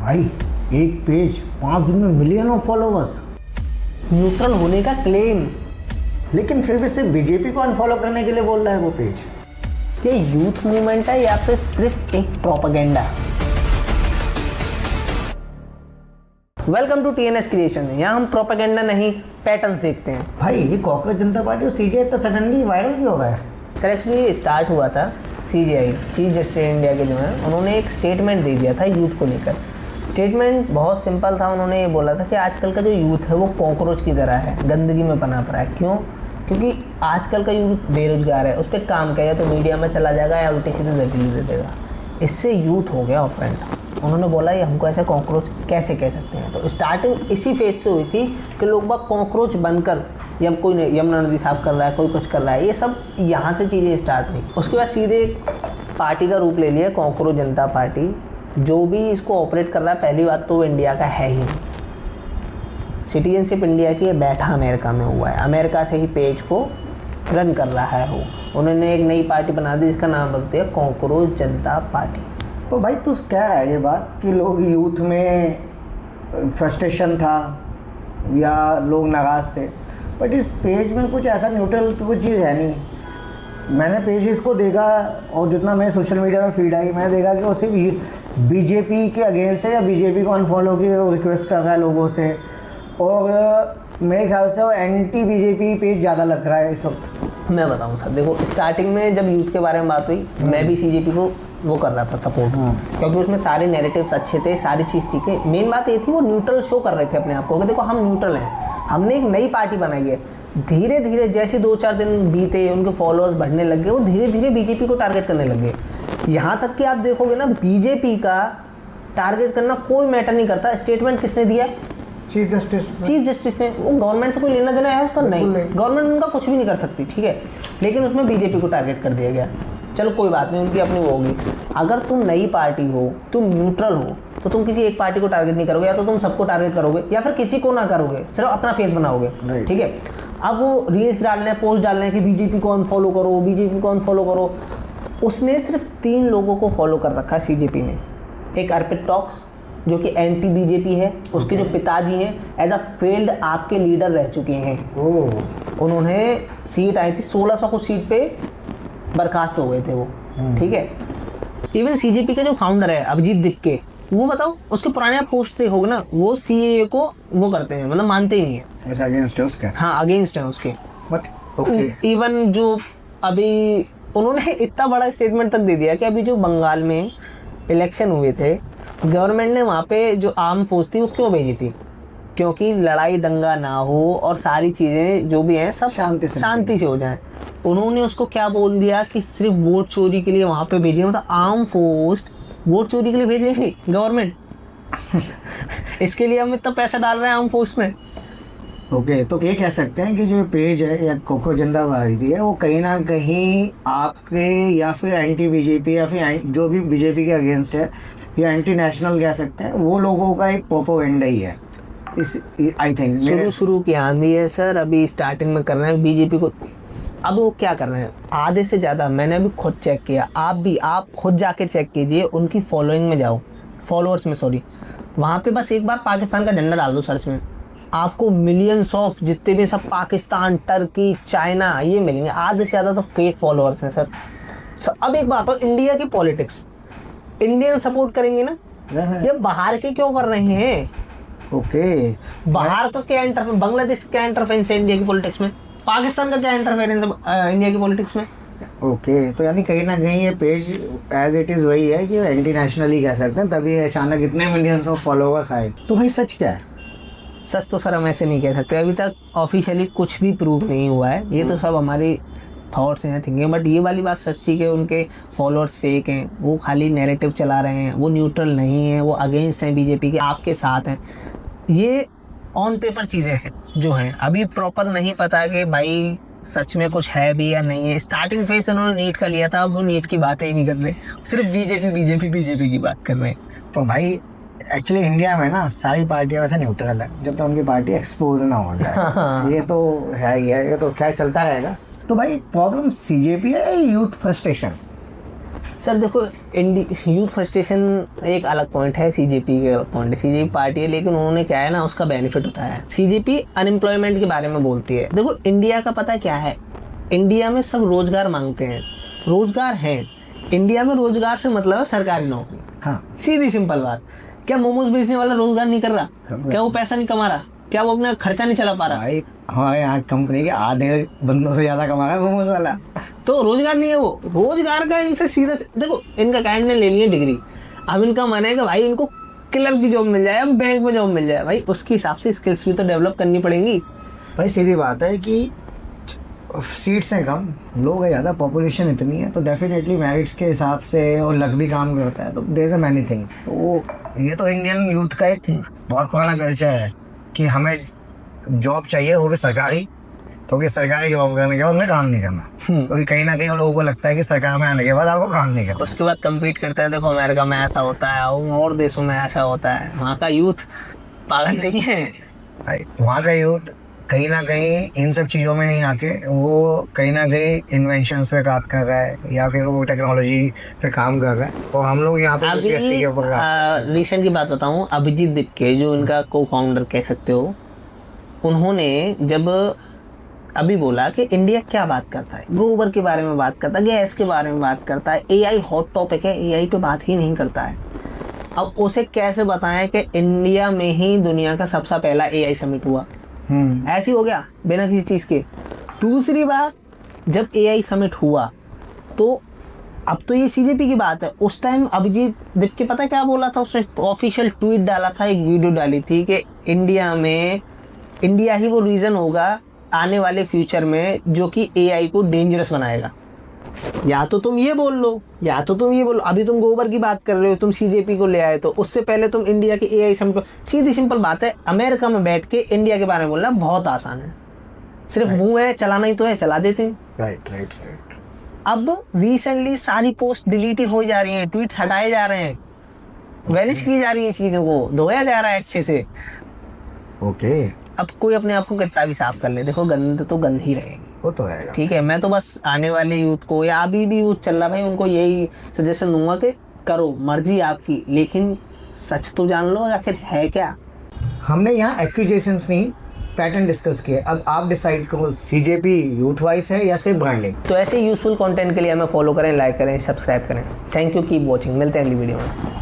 भाई एक पेज 5 दिन में मिलियन ऑफ फॉलोवर्स, न्यूट्रल होने का क्लेम। लेकिन फिर भी सिर्फ बीजेपी को अनफॉलो करने के लिए बोल रहा है वो पेज। ये यूथ मूवमेंट है या फिर सिर्फ एक propaganda? Welcome to TNS creation. यहाँ हम प्रोपेगेंडा नहीं पैटर्न्स देखते हैं। भाई ये कॉकरोच जनता पार्टी और सीजेआई इतना सडनली वायरल क्यों हो गया है? सर एक्चुअली स्टार्ट हुआ था सीजीआई, चीफ जस्टिस इंडिया के जो हैं उन्होंने एक स्टेटमेंट दे दिया था यूथ को लेकर। स्टेटमेंट बहुत सिंपल था। उन्होंने ये बोला था कि आजकल का जो यूथ है वो कॉकरोच की तरह है, गंदगी में पनप रहा है। क्यों? क्योंकि आजकल का यूथ बेरोजगार है, उस पर काम किया तो मीडिया में चला जाएगा या उल्टी सीधे दलील दे देगा। इससे यूथ हो गया ऑफेंड। उन्होंने बोला ये हमको ऐसे कॉकरोच कैसे कह सकते हैं। तो स्टार्टिंग इसी फेज से हुई थी कि लोग बाग कॉकरोच बनकर, या कोई यमुना नदी साफ कर रहा है, कोई कुछ कर रहा है, ये सब यहाँ से चीज़ें स्टार्ट हुई। उसके बाद सीधे पार्टी का रूप ले लिया कॉकरोच जनता पार्टी। जो भी इसको ऑपरेट कर रहा है, पहली बात तो वो इंडिया का है ही नहीं। सिटीजनशिप इंडिया की बैठा अमेरिका में हुआ है, अमेरिका से ही पेज को रन कर रहा है वो। उन्होंने एक नई पार्टी बना दी जिसका नाम रख दिया कॉकरोच जनता पार्टी। तो भाई तो क्या है ये बात कि लोग यूथ में फ्रस्ट्रेशन था या लोग नाराज़ थे, बट इस पेज में कुछ ऐसा न्यूट्रल तो कोई चीज़ है नहीं। मैंने पेजेस को देखा और जितना मैं सोशल मीडिया में फीड आई, मैंने देखा कि वो सिर्फ बीजेपी के अगेंस्ट है या बीजेपी को अनफॉलो की रिक्वेस्ट कर रहा है लोगों से, और मेरे ख्याल से वो एंटी बीजेपी पेज ज़्यादा लग रहा है इस वक्त। मैं बताऊं सर, देखो स्टार्टिंग में जब यूथ के बारे में बात हुई, मैं भी सीजेपी को वो कर रहा था सपोर्ट, क्योंकि उसमें सारे नैरेटिव्स अच्छे थे, सारी चीज़ थी कि मेन बात ये थी वो न्यूट्रल शो कर रहे थे अपने आप को कि देखो हम न्यूट्रल हैं, हमने एक नई पार्टी बनाई है। धीरे धीरे जैसे 2-4 दिन बीते, उनके फॉलोअर्स बढ़ने लग गए, वो धीरे धीरे बीजेपी को टारगेट करने लगे। यहाँ तक कि आप देखोगे ना, बीजेपी का टारगेट करना कोई मैटर नहीं करता। स्टेटमेंट किसने दिया? चीफ जस्टिस ने। वो गवर्नमेंट से कोई लेना देना है उसका? नहीं, गवर्नमेंट उनका कुछ भी नहीं कर सकती, ठीक है। लेकिन उसमें बीजेपी को टारगेट कर दिया गया। चलो कोई बात नहीं, उनकी अपनी वो होगी। अगर तुम नई पार्टी हो, तुम न्यूट्रल हो, तो तुम किसी एक पार्टी को टारगेट नहीं करोगे, या तो तुम सबको टारगेट करोगे या फिर किसी को ना करोगे, सिर्फ अपना फेस बनाओगे, ठीक है। अब वो रील्स डालने, पोस्ट डालने कि बीजेपी को अनफॉलो करो, बीजेपी को अनफॉलो करो। उसने सिर्फ 3 लोगों को फॉलो कर रखा है सीजेपी में। एक अर्पित टॉक्स जो कि एंटी बीजेपी है, उसके जो पिताजी हैं एज अ फेल्ड आपके लीडर रह चुके हैं। उन्होंने सीट आई थी 1600 कुछ सीट पे बर्खास्त हो गए थे वो, ठीक है। इवन सीजेपी के जो फाउंडर है अभिजीत दिक्के, वो बताओ उसके पुराने आप पोस्ट देखोगे ना, वो सीएए को वो करते हैं, मतलब मानते ही नहीं है, ऐसा अगेंस्ट है उसका। हाँ अगेंस्ट है उसके। ओके। इवन जो अभी उन्होंने इतना बड़ा स्टेटमेंट तक दे दिया कि अभी जो बंगाल में इलेक्शन हुए थे, गवर्नमेंट ने वहाँ पे जो आर्म फोर्स थी वो क्यों भेजी थी? क्योंकि लड़ाई दंगा ना हो और सारी चीज़ें जो भी हैं सब शांति से हो जाएं। उन्होंने उसको क्या बोल दिया कि सिर्फ वोट चोरी के लिए वहाँ पे भेजे, मतलब आर्म फोर्स वोट चोरी के लिए भेजेगी गवर्नमेंट। इसके लिए हम इतना पैसा डाल रहे हैं आर्म फोर्स में। ओके, तो ये कह सकते हैं कि जो पेज है या कॉकरोच जनता पार्टी है, वो कहीं ना कहीं आपके या फिर एंटी बीजेपी या फिर जो भी बीजेपी के अगेंस्ट है या एंटी नेशनल कह सकते हैं, वो लोगों का एक प्रोपेगेंडा ही है। इस आई थिंक शुरू की आंधी है सर, अभी स्टार्टिंग में कर रहे हैं बीजेपी को। अब वो क्या कर रहे हैं, आधे से ज़्यादा मैंने अभी खुद चेक किया, आप खुद जाके चेक कीजिए, उनकी फॉलोइंग में जाओ, फॉलोअर्स में सॉरी, वहाँ पे बस एक बार पाकिस्तान का झंडा डाल दो सर्च में, आपको मिलियंस ऑफ जितने भी सब पाकिस्तान, टर्की, चाइना ये मिलेंगे। आधे से ज़्यादा तो फेक फॉलोअर्स हैं सर। अब एक बात हो, इंडिया की पॉलिटिक्स इंडियन सपोर्ट करेंगे ना, ये बाहर के क्यों कर रहे हैं? ओके, बाहर का क्या इंटरफेरेंस, बांग्लादेश क्या इंटरफेरेंस है इंडिया की पॉलिटिक्स में, पाकिस्तान का क्या इंटरफेरेंस है इंडिया की पॉलिटिक्स में? ओके, तो यानी कहीं ना कहीं ये पेज एज इट इज़ वही है कि एंटी नेशनल ही कह सकते हैं, तभी अचानक इतने मिलियंस ऑफ फॉलोवर्स आए। तो भाई सच क्या है? सच तो सर हम ऐसे नहीं कह सकते, अभी तक ऑफिशियली कुछ भी प्रूफ नहीं हुआ है, ये तो सब हमारी थॉट्स हैं, थिंकिंग। बट ये वाली बात सच थी कि उनके फॉलोअर्स फेक हैं, वो खाली नैरेटिव चला रहे हैं, वो न्यूट्रल नहीं है, वो अगेंस्ट हैं बीजेपी के, आपके साथ हैं। ये ऑन पेपर चीज़ें हैं जो हैं, अभी प्रॉपर नहीं पता कि भाई सच में कुछ है भी या नहीं है। स्टार्टिंग फेज से उन्होंने नीट का लिया था, अब वो नीट की बातें ही नहीं कर रहे, सिर्फ बीजेपी की बात कर रहे हैं। तो भाई एक्चुअली इंडिया में ना सारी पार्टियां वैसे न्यूट्रल है जब तक उनकी पार्टी एक्सपोज ना हो जाए। ये तो है ही है, ये तो क्या चलता रहेगा। तो भाई प्रॉब्लम सीजेपी है यूथ फ्रस्ट्रेशन? सर देखो, यूथ फ्रस्ट्रेशन एक अलग पॉइंट है, सीजेपी के अलग पॉइंट है। सीजेपी पार्टी है, लेकिन उन्होंने क्या है ना, उसका बेनिफिट उठाया है। सीजेपी अनएम्प्लॉयमेंट के बारे में बोलती है। देखो इंडिया का पता क्या है, इंडिया में सब रोजगार मांगते हैं, रोजगार है इंडिया में। रोजगार से मतलब है सरकारी नौकरी। हाँ, सीधी सिंपल बात। क्या मोमोज बेचने वाला रोजगार नहीं कर रहा? क्या वो पैसा नहीं कमा रहा? क्या वो अपना खर्चा नहीं चला पा रहा? भाई हमारे यहाँ कंपनी के आधे बंदों से ज़्यादा कमा रहा है मोमोज वाला। तो रोजगार नहीं है वो। रोजगार का इनसे सीधा, देखो इनका काइंड ने ले लिया डिग्री, अब इनका मन है कि भाई इनको क्लर्क की जॉब मिल जाए, अब बैंक में जॉब मिल जाए। भाई उसके हिसाब से स्किल्स भी तो डेवलप करनी पड़ेंगी। भाई सीधी बात है कि सीट्स हैं कम, लोग है ज़्यादा, पॉपुलेशन इतनी है, तो डेफिनेटली मेरिट्स के हिसाब से और लक भी काम करता है, तो देयर आर मैनी थिंग्स। तो ये तो इंडियन यूथ का एक बहुत पुराना कल्चर है कि हमें जॉब चाहिए, वो भी सरकारी, क्योंकि सरकारी जॉब करने के बाद उन्हें काम नहीं करना, क्योंकि कहीं ना कहीं लोगों को लगता है कि सरकार में आने के बाद आपको काम नहीं करना। उसके बाद कम्पीट करते हैं। देखो अमेरिका में ऐसा होता है और देशों में ऐसा होता है। वहाँ का यूथ पागल नहीं है भाई, वहाँ का यूथ कहीं ना कहीं इन सब चीज़ों में नहीं आके वो कहीं ना कहीं इन्वेंशंस पे काम कर रहा है या फिर वो टेक्नोलॉजी पे काम कर रहा है। तो हम लोग यहाँ पे अभी के ऊपर रिसेंट की बात बताऊँ, अभिजीत दीपके जो इनका को फाउंडर कह सकते हो, उन्होंने जब अभी बोला कि इंडिया क्या बात करता है, गोबर के बारे में बात करता है, गैस के बारे में बात करता है, एआई हॉट टॉपिक है, एआई पे बात ही नहीं करता है। अब उसे कैसे बताएं कि इंडिया में ही दुनिया का सबसे पहला एआई समिट हुआ, ऐसी हो गया बिना किसी चीज़ के। दूसरी बात, जब एआई समिट हुआ तो अब तो ये सीजेपी की बात है, उस टाइम अभिजीत दीपके पता क्या बोला था, उसने ऑफिशियल ट्वीट डाला था, एक वीडियो डाली थी कि इंडिया ही वो रीज़न होगा आने वाले फ्यूचर में जो कि एआई को डेंजरस बनाएगा। या तो तुम ये बोल लो, या तो तुम ये बोलो। अभी तुम गोबर की बात कर रहे हो, तुम सीजेपी को ले आए, तो उससे पहले तुम इंडिया के एआई समिट। सीधी सिंपल बात है, अमेरिका में बैठ के इंडिया के बारे में बोलना बहुत आसान है, सिर्फ मुंह है, चलाना ही तो है, चला देते हैं। राइट। अब रिसेंटली सारी पोस्ट डिलीट हो जा रही हैं, ट्वीट हटाए जा रहे हैं, वैनिश की जा रही है, चीज़ों को धोया जा रहा है अच्छे से। ओके, अब कोई अपने आप को कितना भी साफ कर ले, देखो गंद तो गंद ही रहेगी, वो तो है। ठीक है। मैं तो बस आने वाले यूथ को, या अभी भी यूथ चल रहा भाई, उनको यही सजेशन दूंगा कि करो, मर्जी आपकी, लेकिन सच तो जान लो आखिर है क्या। हमने यहाँ एक्यूजेशंस नहीं, पैटर्न डिस्कस किए, अब आप डिसाइड करो सीजेपी यूथ वाइज है या सिर्फ ब्रांडिंग। तो ऐसे यूजफुल कंटेंट के लिए हमें फॉलो करें, लाइक करें, सब्सक्राइब करें। थैंक यू, कीप वॉचिंग, मिलते हैं अगली वीडियो में।